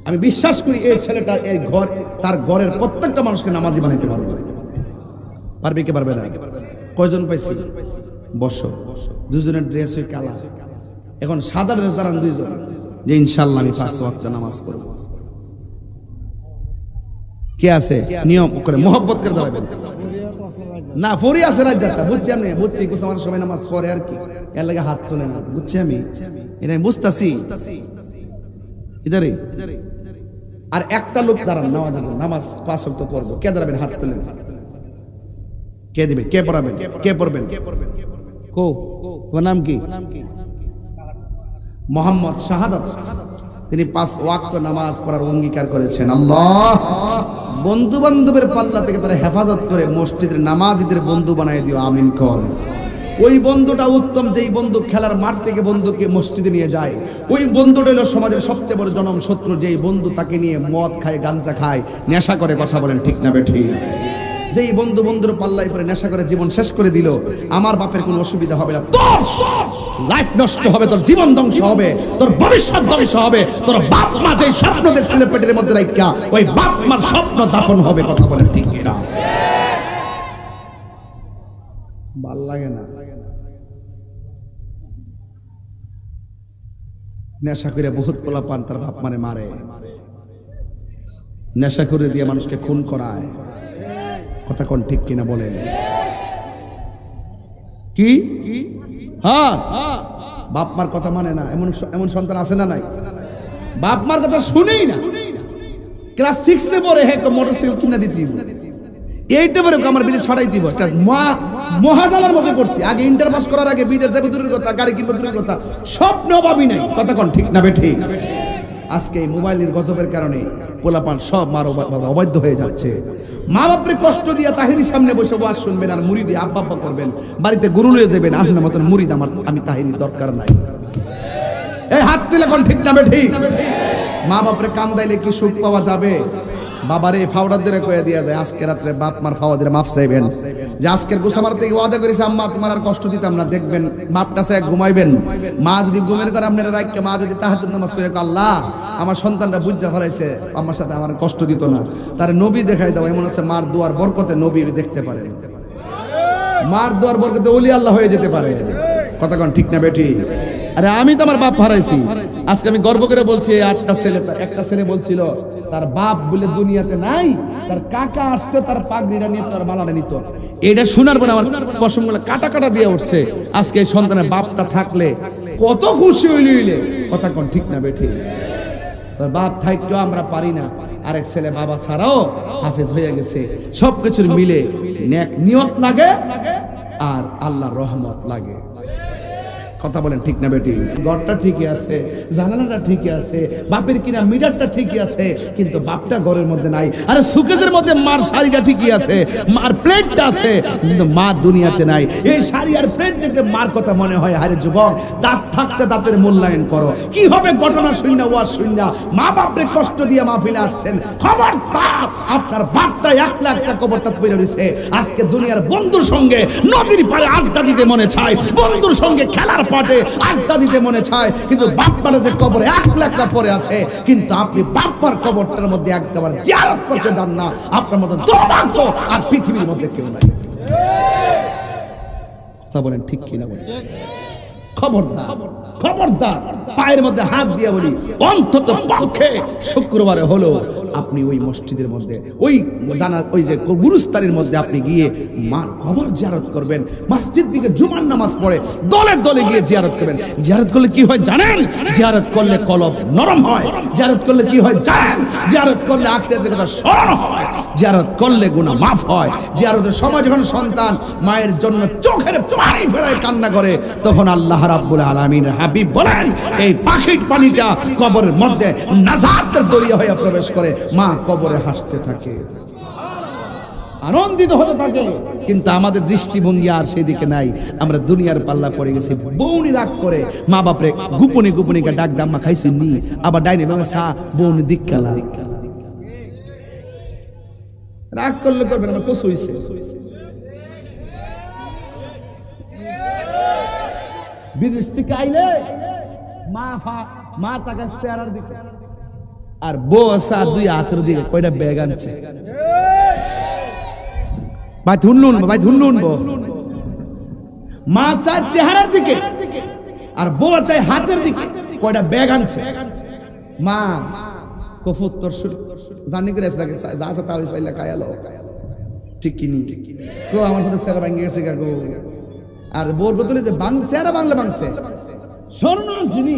আমি বিশ্বাস করি এই ছেলেটা এই ঘর, তার ঘরের প্রত্যেকটা মানুষকে নামাজি বানাইতে পারবে। পারবে কি পারবে না? কয়জন পাইছি? বসো। দুজনের ড্রেস হয়ে কালা, এখন সাদা ড্রেস দাঁড়ান দুইজন, যে ইনশাআল্লাহ আমি 5 ওয়াক্ত নামাজ পড়ব। কে আছে? নিয়ম করে মোহব্বত করে দাঁড়াবেন। না ফরি আছে রাত যাতা বুঝছি আমি বুঝছি কিছু আমার সময় নামাজ পড়ে আর কি এর লাগে হাত তোলে না বুঝছি আমি এটা আমি বুঝতাছি ইদারে আর একটা লোক দাঁড়ান নামাজ 5 ওয়াক্ত পড়বো কে দাঁড়াবেন হাত তোলেন কে দিবেন কে পড়াবেন কে পড়বেন কো তোমার নাম কি মোহাম্মদ শাহাদাত তিনি 5 ওয়াক্ত নামাজ পড়ার অঙ্গীকার করেছেন আল্লাহ বন্ধু বান্ধবের পাল্লা থেকে তারা হেফাজত করে মসজিদের নামাজীদের বন্ধু বানায় দিও আমিন কোন ওই বন্ধুটা উত্তম যেই বন্ধু খেলার মাঠ থেকে বন্ধুকে মসজিদে নিয়ে যায় ওই বন্ধুটা হলো সমাজের সবচেয়ে বড় জনম শত্রু যেই বন্ধু তাকে নিয়ে মদ খায় গাঞ্জা খায় নেশা করে কথা বলেন ঠিক না বেঠিক যেই বন্ধুর পাল্লাই পরে নেশা করে জীবন শেষ করে দিল আমার বাপের কোনো অসুবিধা হবে না তোর লাইফ নষ্ট হবে তোর জীবন ধ্বংস হবে তোর ভবিষ্যৎ ধ্বংস হবে তোর বাপ মা যেই স্বপ্ন দেখছিল পেটের মধ্যে রাখিয়া ওই বাপ মার স্বপ্ন দাফন হবে কথা বলেন ঠিক না ভাল লাগে না নেশা করে বহুত পোলা পান তার বাপ মানে মারে নেশা করে দিয়ে মানুষকে খুন করায় কথা কোন ঠিক কিনা বলেন কি হ্যাঁ বাপ মার কথা মানে না এমন সন্তান আছে না নাই বাপ মার কথা শুনেই না ক্লাস 6 এ পড়ে হে মোটরসাইকেল কিনা দিতি এইটা পরে আমার বিদেশ ফাটাই দিব একটা মহাজালার মধ্যে করছি আগে ইন্টার পাস করার আগে বিদেশ যাবে দূরের কথা গাড়ি কিনবো দূরের কথা স্বপ্ন ভাবি নাই কথা কোন ঠিক না বেঠিক আজকে এই মোবাইলের গজবের কারণে পোলাপান সব মার অবাধ্য হয়ে যাচ্ছে মা বাপরে কষ্ট দিয়া তাহিরির সামনে বসে ওয়াজ শুনবেন আর মুরিদি আব্বা আব্বা করবেন বাড়িতে গরু লয়ে যাবেন আপনার মতন মুরিদ আমি তাহিরির দরকার নাই এই হাত তুলে কোন ঠিক না বেঠিক মা বাপরে কান্দাইলে কি সুখ পাওয়া যাবে বাবারে ফাওড়ার ধরে কয়ে দিয়া যায় আজকে রাত্রে বাপ মার ফাওয়াদের মাফ চাইবেন যে আজকের গোসামার থেকে ওয়াদা করেছে আম্মা তোমার আর কষ্ট দিতাম না দেখবেন বাপটা চাই ঘুমাইবেন মা যদি ঘুমের করে আপনারা রাখকে মা যদি তাহাজ্জুদ নামাজ পড়ে আল্লাহ আমার সন্তানটা বুঝা ফেলাইছে আমার সাথে আমার কষ্ট দিত না তার নবী দেখাই দাও এমন আছে মার দুয়ার বরকতে নবী দেখতে পারে মার দুয়ার বরকতে ওলি আল্লাহ হয়ে যেতে পারে কথা কোন ঠিক না বেটি আরে আমি তো আমার বাপ হারাইছি আজকে আমি গর্ব করে বলছি একটা ছেলে বলছিল তার বাপ বলে দুনিয়াতে নাই তার কাকা আসছে তার পাগড়িটা নিয়ে তার মালাটা নিত এটা শোনার পর আমার পশমগুলো কাটা দিয়ে উঠছে আজকে এই সন্তানের বাপটা থাকলে কত খুশি হইলে কথা কোন ঠিক না বেঠি তোর বাপ থাকতেও আমরা পারি না আরেক ছেলে বাবা ছাড়াও হাফেজ হয়ে গেছে সবকিছুর মিলে নেক নিয়ত লাগে আর আল্লাহর রহমত লাগে কথা বলেন ঠিক না বেটি ঘরটা ঠিকই আছে জানালাটা ঠিকই আছে বাপের কিনা মিটারটা ঠিকই আছে কিন্তু বাপটা ঘরের মধ্যে নাই আরে সুকেজের মধ্যে মার শাড়িটা ঠিকই আছে মার প্লেটটা আছে কিন্তু মা দুনিয়াতে নাই এই শাড়ি আর প্লেট দেখে মার কথা মনে হয় আরে যুবক দাঁত থাকতে দাঁতের মূল্যায়ন করো কি হবে ঘটনা শূন্য ওয়াজ শূন্য মা বাপরে কষ্ট দিয়ে মাহফিলে আসছেন খবরদার আপনার বাপটা 1 লাখ টাকা কবরটা পড়ে রইছে আজকে দুনিয়ার বন্ধুর সঙ্গে নদীর পাড়ে আড্ডা দিতে মনে চায় বন্ধুর সঙ্গে খেলার পাটে আড্ডা দিতে মনে চায় কিন্তু বাপ্পার যে কবরে 1 লাখ টাকা পড়ে আছে কিন্তু আপনি বাপ্পার কবরটার মধ্যে একবার জিয়ারত করতে যান না আপনার মতো দুর্ভাগ্য আর পৃথিবীর মধ্যে কেউ নাই তা বলেন ঠিক কি না বলেন খবরদার পায়ের মধ্যে হাত দিয়ে বলি অন্তত পক্ষে শুক্রবারে হলো আপনি ওই মসজিদের মধ্যে ওই যে গুরুস্থানের মধ্যে আপনি গিয়ে মার কবর জিয়ারত করবেন মসজিদ দিকে জুমার নামাজ পড়ে দলে গিয়ে জিয়ারত করবেন জিয়ারত করলে কি হয় জানেন জিয়ারত করলে কলব নরম হয় জিয়ারত করলে কি হয় জানেন জিয়ারত করলে আখিরাতের কথা স্মরণ হয় জিয়ারত করলে গুনাহ মাফ হয় জিয়ারতের সময় যখন সন্তান মায়ের জন্য চোখের পানি ফেরায় কান্না করে তখন আল্লাহ রাব্বুল আলামিন হাবিব বলেন এই পাখির পানিটা কবরের মধ্যে নাজাতের দরিয়া হয়ে প্রবেশ করে মা কবরে হাসতে থাকে আনন্দিত হতে থাকে কিন্তু আমাদের দৃষ্টিভঙ্গি আর সেদিকে নাই আমরা দুনিয়ার পাল্লা পড়ে গেছি বউনি রাগ করে মা বাপরে গোপনে ডাক দাম্মা খাইছি নি আবার ডাইনে বাবা সা বউনি দিক্কালা রাগ করলে করবে না কসু হইছে বিদেশ থেকে আইলে মা তাকে চেহারার দিকে আর বউ আসা 2 হাতের দিকে কয়টা ব্যাগ আনছে ভাই ধুনলুন মা চায় চেহারার দিকে আর বউ চায় হাতের দিকে কয়টা ব্যাগ আনছে মা কফুত্তর জানি করে যা আছে তা হইছে খায়ালো ঠিক কিনি তো আমার সাথে চেহারা ভাঙে গেছে গো। আর বোর বদলে যে চেহারা বাংলা ভাঙছে, স্বর্ণ আনছিনি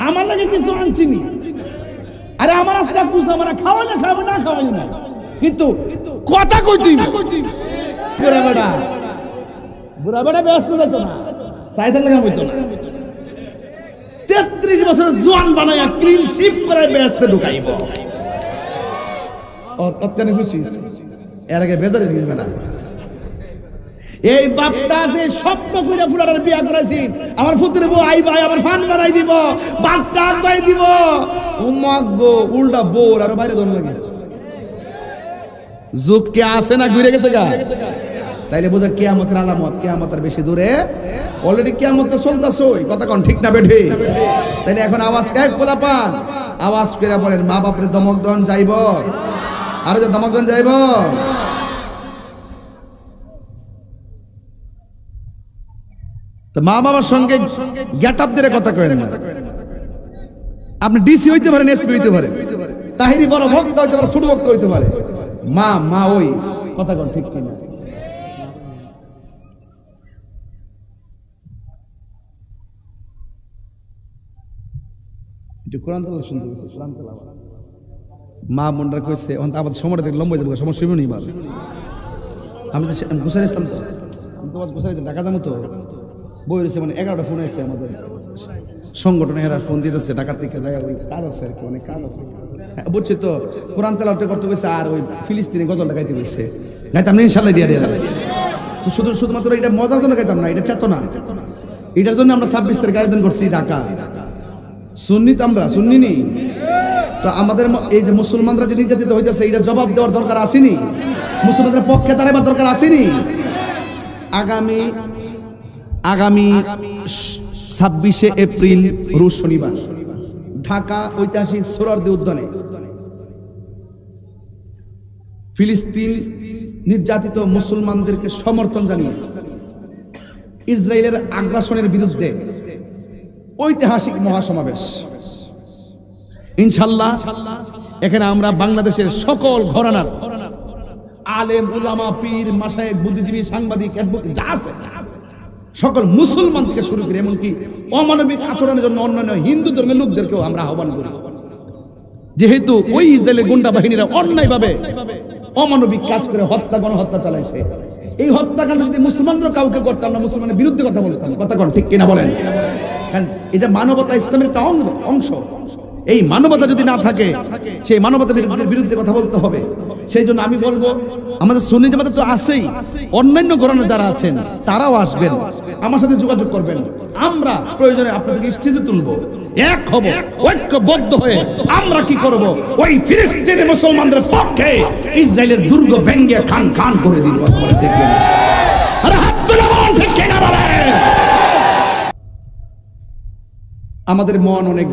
আমার লাগে কিছু আনছিনি। আরে আমার আজকে বুঝতে আমার খাওয়ালে খাবে না খাওয়ালে না, কিন্তু কথা কই দিই বুড়া বেটা ব্যস্ত যেত না, চাইতে লাগা হইতো না। 33 বছরের জোয়ান বানায় ক্লিন শিপ করে ব্যস্ত ঢুকাইব। অত্যন্ত খুশি এর আগে বেজারে নিবে না। এই বাপটা যে স্বপ্ন কইরা ফুলার বিয়া করাইছি, আমার ফুতুরে বউ আইবা আমার ফান বানাই দিব, বাটটা আগাই দিব, উম্মাক গো উল্টা বোর আর বাইরে দন লাগে। যুগ কে আসে না ঘুরে গেছে গা, তাইলে বোঝা কিয়ামতের আলামত। কিয়ামতের বেশি দূরে, অলরেডি কিয়ামত তো চলতেছই, কথা কোন ঠিক না বেঠি? তাইলে এখন আওয়াজ কায় পোলাপান, আওয়াজ করে বলেন মা বাপের দমক দন যাইব, আরো যে দমক দন যাইব। তো মা বাবার সঙ্গে গেট আপ দিয়ে কথা কয়েন না। আপনি ডিসি হইতে পারেন, এসপি হইতে পারেন, তাহিরি বড় ভক্ত হইতে পারে, ছোট ভক্ত হইতে পারে, মা মা ওই কথা কোন ঠিক কিনা? কোরআন তেলাওয়াত শুনতে গেছে, কোরআন তেলাওয়াত মা মনরা কইছে আমাদের সময়টা দেখে লম্বা যাবে, সমস্যা নেই। বার আমি তো গুছাই আসতাম, তো আমি তোমার গুছাই ঢাকা যাবো তো বই রয়েছে, মানে 11টা ফোন আছে আমাদের সংগঠনে, এরা ফোন দিতেছে ঢাকা থেকে যায়, ওই কাজ আছে আর কি, অনেক কাজ আছে। হ্যাঁ বুঝছি তো, কোরআন তেলাওয়াত করতে গেছে আর ওই ফিলিস্তিনি গজলটা গাইতে গেছে, গাইতাম না ইনশাআল্লাহ দিয়া দিয়া। তো শুধুমাত্র এটা মজার জন্য গাইতাম না, এটা চেতনা, এটার জন্য আমরা 26 তারিখ আয়োজন করছি ঢাকা। সুন্নি তো আমরা সুন্নি নি, তো আমাদের এই যে মুসলমানরা যে নির্যাতিত হইতেছে, এটা জবাব দেওয়ার দরকার আসেনি? মুসলমানদের পক্ষে দাঁড়াবার দরকার আসেনি? আগামী 26শে এপ্রিল রোজ শনিবার ঢাকা ঐতিহাসিক সোহরাওয়ার্দী উদ্যানে ফিলিস্তিন নির্যাতিত মুসলমানদেরকে সমর্থন জানিয়ে ইসরায়েলের আগ্রাসনের বিরুদ্ধে ঐতিহাসিক মহাসমাবেশ। ইনশাআল্লাহ এখানে আমরা বাংলাদেশের সকল ঘরানার আলেম উলামা পীর মাশায়েখ বুদ্ধিজীবী সাংবাদিক যা আছে সকল মুসলমান থেকে শুরু করে এমনকি অমানবিক আচরণের জন্য অন্যান্য হিন্দু ধর্মের লোকদেরকেও আমরা আহ্বান করি। যেহেতু ওই ইসরায়েলের গুন্ডা বাহিনীরা অন্যায়ভাবে অমানবিক কাজ করে গণহত্যা চালাইছে, এই হত্যাকাণ্ড যদি মুসলমানরা কাউকে করতাম, আমরা মুসলমানের বিরুদ্ধে কথা বলতাম, কথা কোন ঠিক কিনা বলেন? কারণ এটা মানবতা, ইসলামের একটা অংশ। এই মানবতা যদি না থাকে, সেই মানবতার বিরুদ্ধে কথা বলতে হবে। সেই জন্য আমি বলবো, আমাদের সুন্নি জামাতে তো আছেই, অন্যান্য ঘরানা যারা আছেন তারাও আসবেন, আমার সাথে যোগাযোগ করবেন। আমরা প্রয়োজনে আপনাদেরকে স্টেজে তুলবো, এক হব, ঐক্যবদ্ধ হয়ে আমরা কি করব, ওই ফিলিস্তিনি মুসলমানদের পক্ষে ইসরায়েলের দুর্গ ভেঙে খান খান করে দিব। দেখবেন, আরে হাত তুলে বলেন ঠিক কিনা বলেন? আমাদের মন অনেক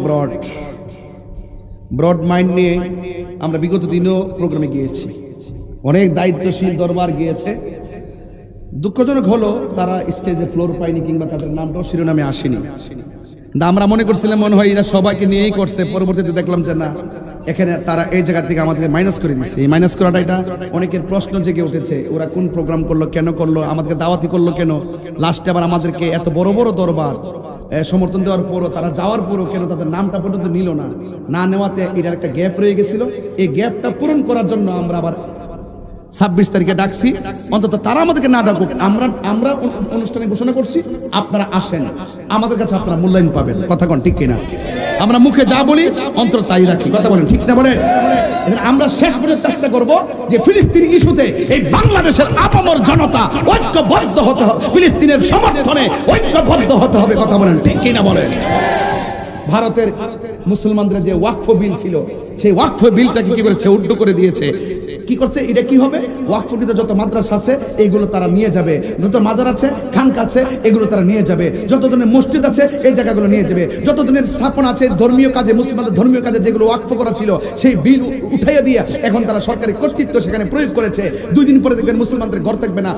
ব্রড মাইন্ড নিয়ে আমরা বিগত দিনও প্রোগ্রামে গিয়েছি, অনেক দায়িত্বশীল দরবার গিয়েছে। দুঃখজনক হলো তারা স্টেজে ফ্লোর পায়নি, কিংবা তাদের নামটাও শিরোনামে আসেনি। আমরা মনে করছিলাম মনে হয় এরা সবাইকে নিয়েই করছে, পরবর্তীতে দেখলাম যে না, এখানে তারা এই জায়গা থেকে আমাদেরকে মাইনাস করে দিচ্ছে। এই মাইনাস করাটা এটা অনেকের প্রশ্ন জেগে উঠেছে, ওরা কোন প্রোগ্রাম করলো, কেন করলো, আমাদেরকে দাওয়াতি করলো কেন, লাস্টে আবার আমাদেরকে এত বড় বড় দরবার সমর্থন দেওয়ার পরও, তারা যাওয়ার পরও কেন তাদের নামটা পর্যন্ত নিল না নেওয়াতে এটার একটা গ্যাপ রয়ে গেছিল। এই গ্যাপটা পূরণ করার জন্য আমরা আবার 26 তারিখে ডাকছি। অন্তত তারা আমাদেরকে না ডাকুক, আমরা অনুষ্ঠানে ঘোষণা করছি, আপনারা আসেন, আমাদের কাছে আপনারা মূল্যায়ন পাবেন। কথা কোন ঠিক কিনা? আমরা মুখে যা বলি অন্তর তাই রাখি, কথা বলেন ঠিক না বলেন? আমরা শেষ পর্যন্ত চেষ্টা করব যে ফিলিস্তিন ইস্যুতে এই বাংলাদেশের আপামর জনতা ঐক্যবদ্ধ হতে হবে, ফিলিস্তিনের সমর্থনে ঐক্যবদ্ধ হতে হবে। কথা বলেন ঠিক কিনা বলেন? ভারতের মুসলমানদের যে ওয়াকফ বিল ছিল, সেই ওয়াকফ বিলটাকে কি করেছে, উল্টো করে দিয়েছে। কি করছে, এটা কি হবে, ওয়াকফকৃত যত মাদ্রাসা আছে এগুলো তারা নিয়ে যাবে, যত মাজার আছে খানকা আছে এগুলো তারা নিয়ে যাবে, যত ধরনের মসজিদ আছে এই জায়গাগুলো নিয়ে যাবে, যত ধরনের স্থাপনা আছে ধর্মীয় কাজে, মুসলমানদের ধর্মীয় কাজে যেগুলো ওয়াকফ করা ছিল সেই বিল উঠাইয়া দিয়ে এখন তারা সরকারি কর্তৃত্ব সেখানে প্রয়োগ করেছে। 2 দিন পরে দেখবেন মুসলমানদের ঘর থাকবে না,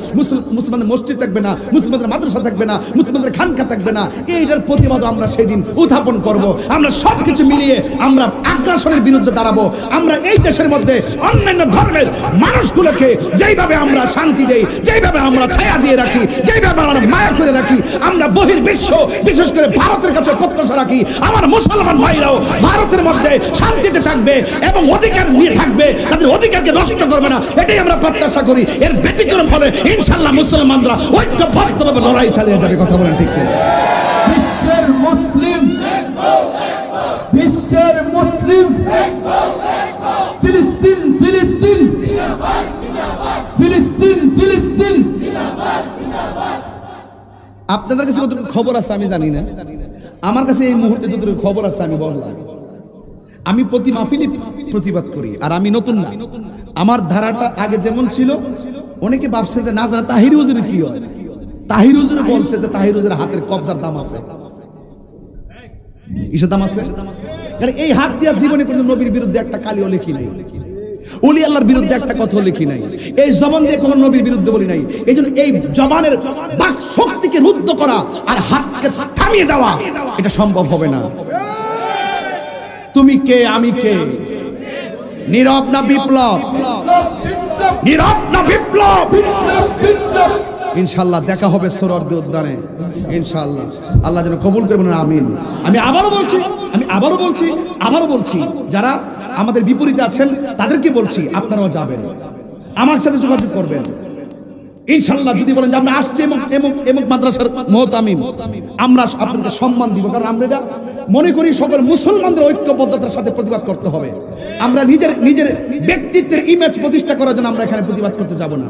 মুসলমানদের মসজিদ থাকবে না, মুসলমানদের মাদ্রাসা থাকবে না, মুসলমানদের খানকা থাকবে না। এইটার প্রতিবাদ আমরা সেই দিন উত্থাপন করব। আমরা সবকিছু মিলিয়ে আমরা আগ্রাসনের বিরুদ্ধে দাঁড়াবো। আমরা এই দেশের মধ্যে অন্যান্য ধর্মের ধর্মের মানুষগুলোকে যেইভাবে আমরা শান্তি দেই, যেইভাবে আমরা ছায়া দিয়ে রাখি, যেইভাবে আমরা মায়া করে রাখি, আমরা বহির্বিশ্ব বিশেষ করে ভারতের কাছে প্রত্যাশা রাখি আমার মুসলমান ভাইরাও ভারতের মধ্যে শান্তিতে থাকবে এবং অধিকার নিয়ে থাকবে, তাদের অধিকারকে নষ্ট করবে না, এটাই আমরা প্রত্যাশা করি। এর ব্যতিক্রম হলে ইনশাআল্লাহ মুসলমানরা ঐক্যবদ্ধভাবে লড়াই চালিয়ে যাবে। কথা বলেন ঠিক কিনা? বিশ্বের মুসলিম, বিশ্বের মুসলিম, ফিলিস্তিন ফিলিস্তিন, ফিলিস্তিন ফিলিস্তিন। আপনাদের কাছে কতটুকু খবর আছে আমি জানি না, আমার কাছে এই মুহূর্তে যতটুকু খবর আছে আমি বললাম। আমি প্রতি মাহফিলে প্রতিবাদ করি, আর আমি নতুন না, আমার ধারাটা আগে যেমন ছিল। অনেকে ভাবছে যে না জানা তাহির হুজুরের কি হয়, তাহির হুজুর বলছে যে তাহির হুজুরের হাতের কবজার দাম আছে। কিসের দাম আছে? কারণ এই হাত দিয়া জীবনে কোনো নবীর বিরুদ্ধে একটা কালিও লিখি নাই, ওলি আল্লাহর বিরুদ্ধে একটা কথা লিখি নাই, এই জবান দিয়ে কোনো নবীর বিরুদ্ধে বলি নাই। এই জন্য এই জবানের বাক শক্তিকে রুদ্ধ করা আর হাতকে থামিয়ে দেওয়া এটা সম্ভব হবে না। তুমি কে, আমি কে? নীরব না বিপ্লব? নীরব না বিপ্লব? ইনশাআল্লাহ দেখা হবে সোহরাওয়ার্দী উদ্যানে ইনশাআল্লাহ। আল্লাহ যেন কবুল করবেন, আমিন। আমি আবারও বলছি যারা আমাদের বিপরীতে আছেন তাদেরকে বলছি আপনারাও যাবেন, আমার সাথে যোগাযোগ করবেন ইনশাআল্লাহ। যদি বলেন যে আমরা আসছি এমক মাদ্রাসার মুহতামিম, আমরা আপনাদেরকে সম্মান দিব, কারণ আমরা এটা মনে করি সকল মুসলমানদের ঐক্যবদ্ধতার সাথে প্রতিবাদ করতে হবে। আমরা নিজের ব্যক্তিত্বের ইমেজ প্রতিষ্ঠা করার জন্য আমরা এখানে প্রতিবাদ করতে যাব না,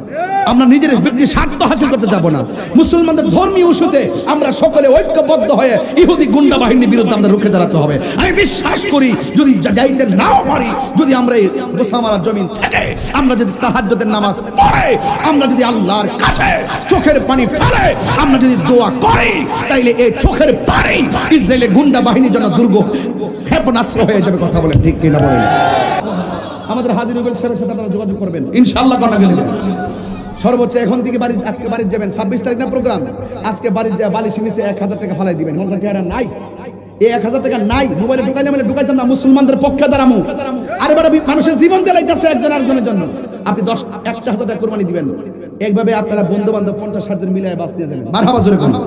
আমরা নিজের ব্যক্তির স্বার্থ হাসিল করতে যাব না। মুসলমানদের ধর্মীয় ইস্যুতে আমরা সকলে ঐক্যবদ্ধ হয়ে ইহুদি গুন্ডা বাহিনীর বিরুদ্ধে আমরা রুখে দাঁড়াতে হবে। আমি বিশ্বাস করি যদি যাইতে নাও পারি, যদি আমরা এই গোসামারা জমিন থেকে আমরা যদি তাহাজ্জুদের নামাজ পড়ে, আমরা যদি আল্লাহর কাছে চোখের পানি ফেলে আমরা যদি দোয়া করি, তাইলে এই চোখের পানি ইসরায়েলের গুন্ডা বাহিনীর জন্য দুর্গ ক্ষেপণাস্ত্র হয়ে যাবে। কথা বলেন ঠিক কিনা বলেন? আমাদের হাজী রুবেল সাহেবের সাথে আপনারা যোগাযোগ করবেন ইনশাআল্লাহ। কথা গেলে সর্বোচ্চ এখন থেকে আজকে বাড়ি যাবেন, 26 তারিখ না প্রোগ্রাম, আজকে বাড়ি যা বালিশ নিচে 1000 টাকা ফালাই দিবেন। মনে করেন নাই এই 1000 টাকা নাই, মোবাইলে ঢুকাইতাম না, মুসলমানদের পক্ষে দাঁড়ামু। আর এবারে মানুষের জীবন দিলাইতেছে একজন আরেকজনের জন্য। আপনি 1,000 টাকা কোরবানি দিবেন, একভাবে আপনারা বন্ধু বান্ধব 50-60 জন মিলে বাস নিয়ে যাবেন। মারহাবা জোরে বলুন।